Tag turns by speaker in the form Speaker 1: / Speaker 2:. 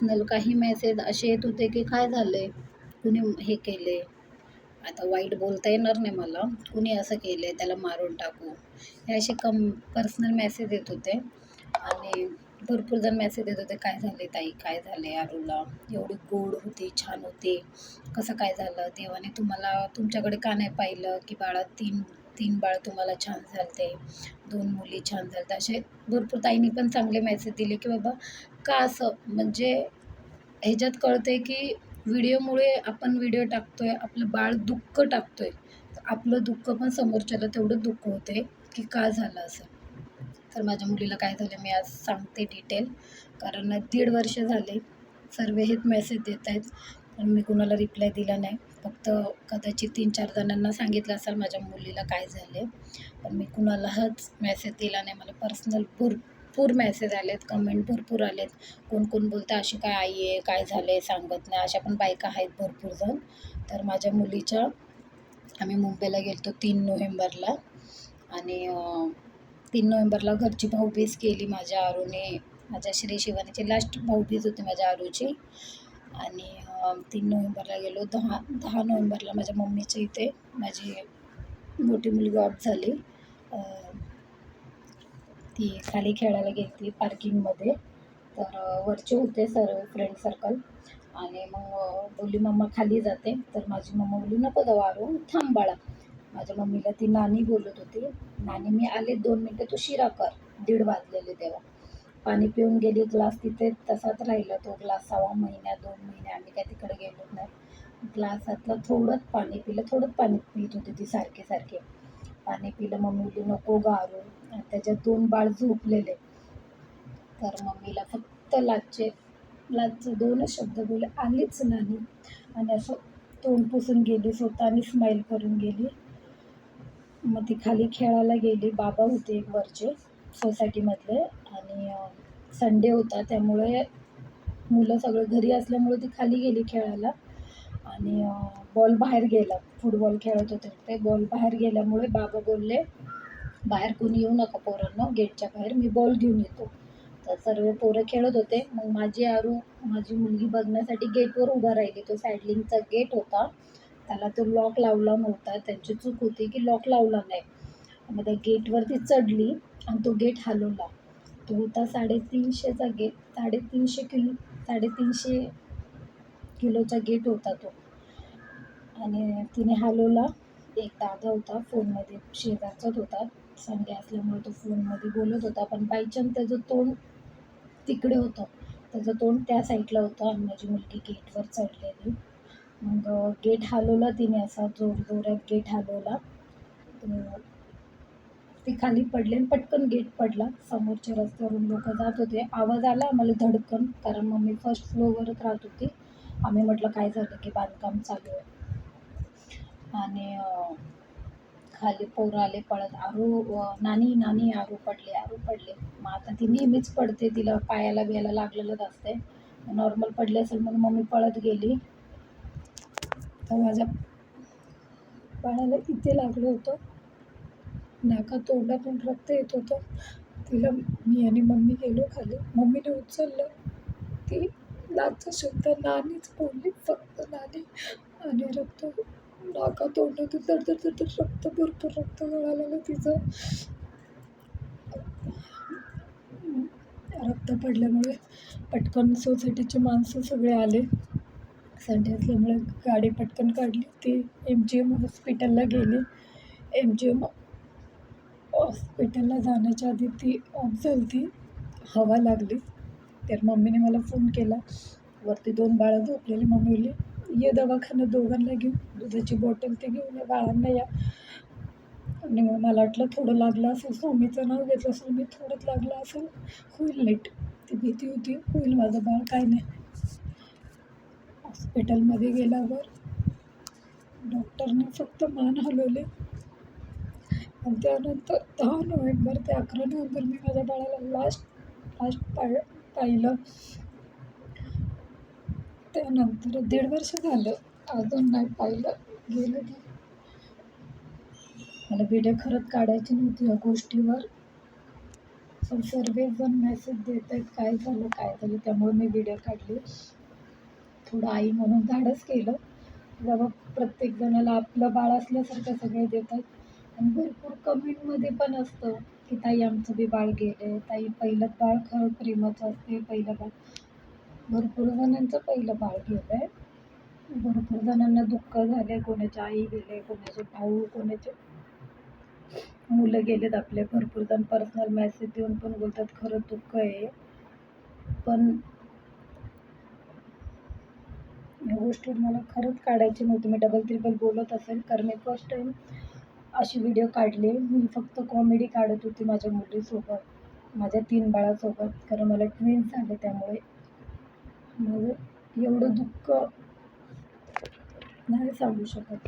Speaker 1: Personal काही message असे येत होते की काय झालंय, कुणी हे केले. आता वाईट बोलता येणार नाही मला, कुणी असं केलंय त्याला मारून टाकू, हे असे पर्सनल मेसेज येत होते. आणि भरपूर जण मेसेज येत होते, काय झाले ताई, काय झाले आरूला, एवढी गोड होती, छान होती, कसं काय झालं, देवाने तुम्हाला तुमच्याकडे का नाही पाहिलं, की बाळा तीन तीन बाळ तुम्हाला छान झालते, 2 मुली छान झालत्या. असे भरपूर ताईंनी पण चांगले मेसेज दिले, की बाबा का असं, म्हणजे ह्याच्यात कळतंय की व्हिडिओमुळे आपण व्हिडिओ टाकतोय, आपलं बाळ दुःख टाकतोय, तर आपलं दुःख पण समोरच्याला तेवढं दुःख होते की का झालं असं. तर माझ्या मुलीला काय झालं मी आज सांगते डिटेल, कारण 1.5 वर्ष झाले सर्व हेच मेसेज देत आहेत, पण मी कुणाला रिप्लाय दिला नाही. फक्त कदाचित 3-4 जणांना सांगितलं असेल माझ्या मुलीला काय झाले, पण मी कुणालाच मेसेज दिला नाही. मला पर्सनल भरपूर मेसेज आलेत, कमेंट भरपूर आलेत. कोण कोण बोलतं अशी काय आई आहे, काय झालं आहे सांगत नाही, अशा पण बायका आहेत भरपूर जण. तर माझ्या मुलीच्या आम्ही मुंबईला गेलो 3 नोव्हेंबरला, आणि 3 नोव्हेंबरला घरची भाऊबीज केली माझ्या आरूने. माझ्या श्री शिवानीची लास्ट भाऊबीज होती माझ्या आरूची. आणि 3 नोव्हेंबरला गेलो. 10 नोव्हेंबरला माझ्या मम्मीच्या इथे माझी मोठी मुलगी ऑफ झाली. ती खाली खेळायला गेली होती पार्किंगमध्ये. तर वरचे होते सर्व फ्रेंड सर्कल, आणि मग बोलली मम्मा खाली जाते. तर माझी मम्मा बोलली नको जाऊ आरू, थांब बाळा. माझ्या मम्मीला ती नानी बोलत होती, नानी मी आले 2 मिनटं, तू शिरा कर. 1:30 वाजलेले तेव्हा. पाणी पिऊन गेली, ग्लास तिथे तसाच राहिला तो ग्लास. 1.25 महिन्या 2 महिने आम्ही काय तिकडे गेलोच नाही. ग्लासातलं थोडंच पाणी पिलं, थोडंच पाणी पित होती ती सारखे सारखे. पाणी पिलं, मम्मी बोलली नको गारू. आणि त्याच्यात 2 बाळ झोपलेले. तर मम्मीला फक्त लाजचे 2च शब्द बोलले, आलीच नानी, आणि असं तोंड पुसून गेली, स्वतःनी स्माईल करून गेली. मग ती खाली खेळायला गेली. बाबा होते एक वरचे सोसायटीमधले, आणि संडे होता त्यामुळे मुलं सगळं घरी असल्यामुळे ती खाली गेली खेळायला. आणि बॉल बाहेर गेला, फुटबॉल खेळत होते ते, बॉल बाहेर गेल्यामुळे बाबा बोलले बाहेर कोणी येऊ नका पोरांनो, गेटच्या बाहेर मी बॉल घेऊन येतो. तर सर्व पोरं खेळत होते. मग माझी आरू, माझी मुलगी बघण्यासाठी गेटवर उभा राहिली. तो सायडलिंगचा गेट होता, त्याला तो लॉक लावला नव्हता. त्यांची चूक होती की लॉक लावला नाही. मग त्या गेटवरती चढली आणि तो गेट हलवला. तो होता 350चा गेट, 350 किलोचा गेट होता तो. आणि तिने हलवला. एक दादा होता फोनमध्ये, शेजारचाच होता, संडे असल्यामुळे तो फोनमध्ये बोलत होता, पण बाय चान्स त्याचं तोंड तिकडे होतं, त्याचं तोंड त्या साईडला होतं. आणि माझी मुलगी गेटवर चढलेली. मग गेट हलवला तिने, असा जोरात गेट हलवला. ती खाली पडली आणि पटकन गेट पडला. समोरच्या रस्त्यावरून लोक जात होते. आवाज आला आम्हाला धडकन, कारण मम्मी फर्स्ट फ्लोअरवरच राहत होती. आम्ही म्हटलं काय झालं, की बांधकाम चालू आहे. आणि खाली पोरं आले पळत, आरू नानी नानी, आरू पडले. मग आता ती नेहमीच पडते, तिला पायाला बियाला लागलेलंच असते. नॉर्मल पडले असेल म्हणून मम्मी पळत गेली. तर माझ्या बाळाला इथे लागलं होतं, नाका तोंडातून रक्त येत होतं. तिला मी आणि मम्मी गेलो खाली, मम्मीने उचललं. ती लाजचा शब्द नानीच बोलली, फक्त नानी. आणि रक्त नाका तोंडातून तर रक्त, भरपूर रक्त गळालेलं तिचं. रक्त पडल्यामुळे पटकन सोसायटीचे माणसं सगळे आले. संडे असल्यामुळे गाडी पटकन काढली, ती MGM हॉस्पिटलला गेली. MGM हॉस्पिटलला जाण्याच्या आधी ती ऑफ झाली होती, हवा लागली. तर मम्मीने मला फोन केला, वरती 2 बाळं झोपलेली. मम्मी बोलली ये दवाखान्यात दोघांना घेऊन, दुधाची बॉटल ते घेऊन या, बाळांना या. आणि मग मला वाटलं थोडं लागलं असेल, स्वामीचं नाव घेतलं असेल मी, थोडंच लागलं असेल, होईल नीट. ती भीती होती, होईल माझं बाळ, काय नाही. हॉस्पिटलमध्ये गेल्यावर डॉक्टरने फक्त मान हलवले. आणि त्यानंतर 10 नोव्हेंबर ते 11 नोव्हेंबर मी माझ्या बाळाला लास्ट पाहिलं. त्यानंतर 1.5 वर्ष झालं, अजून नाही पाहिलं. गेलं की मला व्हिडिओ खरंच काढायची नव्हती या गोष्टीवर. पण सर्वजण मेसेज देत आहेत काय झालं काय झालं, त्यामुळे मी व्हिडिओ काढले. थोडं आई म्हणून धाडस केलं. बाबा प्रत्येक जणाला आपलं बाळ असल्यासारखं सगळे देतात. आणि भरपूर कमेंटमध्ये पण असतं की ताई आमचं बी बाळ गेलं, ताई पहिलं बाळ खरं प्रेमाचं असते, पहिलं बाळ. भरपूर जणांचं पहिलं बाळ गेलं आहे. भरपूर जणांना दुःख झाले, कोणाचे आई गेले, कोणाचे भाऊ, कोणाचे मुलं गेलेत आपले. भरपूर जण पर्सनल मेसेज देऊन पण बोलतात खरं दुःख आहे. पण या गोष्टी मला खरंच काढायची नव्हती. मी डबल ट्रिपल बोलत असेल कारण मी फर्स्ट टाईम अशी व्हिडिओ काढली. मी फक्त कॉमेडी काढत होती माझ्या मुलीसोबत, माझ्या 3 बाळासोबत, कारण मला ट्विन्स झाले. त्यामुळे माझं एवढं दुःख नाही सांगू शकत.